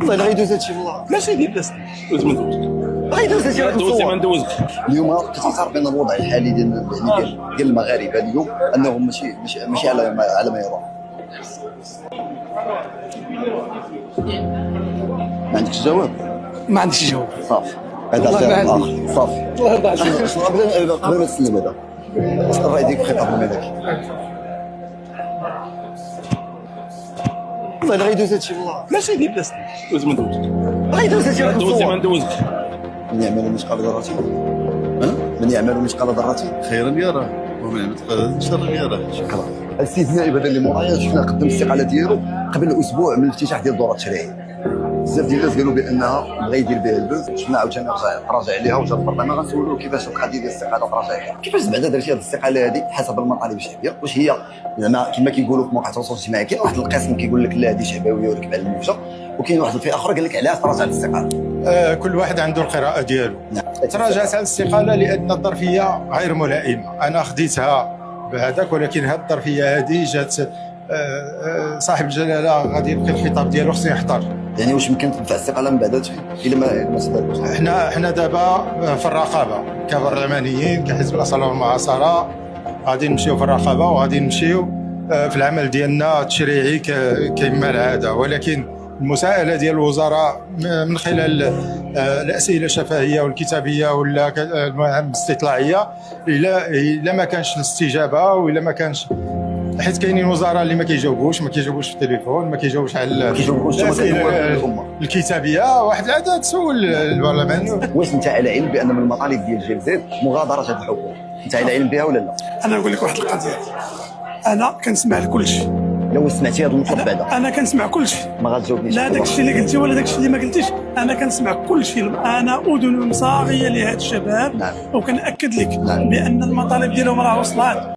والله الا غيدوز هادشي والله ماشي ديال بس دوز من دوز غيدوز هادشي دوز ما ندوز. اليوم كتعترف بان الوضع الحالي ديال المغاربه اليوم انهم ماشي على ما يرام. ما عندكش جواب؟ ما عنديش جواب. صافي والله ما هذا عندي. صافي والله ما عندي. شنو قبل ما تسلم هذا الراي ديالك بخير قبل ما هذاك والله الا غيدوز هادشي والله ماشي ديال بس دوز من دوز غيدوز هادشي دوز ما ندوز. من يعمل مثقال ذرة من يعمل مثقال ذرة خيرا يرى ومن يعمل مثقال شرا يرى. شكرا. السيد النائب هذا اللي مورايا شفنا قدم الاستقاله ديالو قبل اسبوع من الافتتاح ديال الدوره التشريعيه. بزاف ديال الناس قالوا بانها بغى يدير بها البث. شفنا عاوتاني راجع عليها وجا البرلمان غنسولو كيفاش القضيه ديال الاستقاله تراجع عليها. كيفاش بعدا درتي هذه الاستقاله هذه حسب المطالب الشعبيه؟ واش هي زعما كما كيقولوا في مواقع التواصل الاجتماعي كاين واحد القسم كيقول لك لا هذه شعبويه وركب على الموجه، وكاين واحد الفئه اخرى قال لك علاش تراجع على الاستقاله؟ كل واحد عنده القراءة ديالو. نعم. تراجعت على الاستقالة لأن الظرفية غير ملائمة. أنا خديتها بهذاك، ولكن هذه الظرفية هذه جات صاحب الجلالة غادي يلقي الخطاب ديالو خصو يحضر. يعني واش يمكن تدفع الاستقاله من بعد الا ما تدارش؟ حنا دابا في الرقابة كبرلمانيين كحزب الأصالة والمعاصرة غادي نمشيو في الرقابة وغادي نمشيو في العمل ديالنا التشريعي كما العادة، ولكن المساءلة ديال الوزراء من خلال الأسئلة الشفهية والكتابية ولا المهام الاستطلاعية إلا ما كانش الاستجابة وإلا ما كانش، حيت كاينين وزراء اللي ما كيجاوبوش في التليفون، ما كيجاوبوش على الأسئلة الكتابية. واحد العادة تسول البرلمان. واش انت على علم بان من المطالب ديال جيل زيد مغادره هذه الحكومه؟ انت على علم بها ولا لا؟ انا نقول لك واحد القضيه، انا كنسمع لكلشي. لو سمعتي هذا المطلب بعدا انا كنسمع كلشي، ما غاتجاوبنيش. لا داك الشيء اللي قلتي ولا داك الشيء اللي ما قلتيش. انا كنسمع كلشي، انا اذن صاغيه لهاد الشباب. نعم. وكنأكد لك نعم. بان المطالب ديالهم راه وصلات.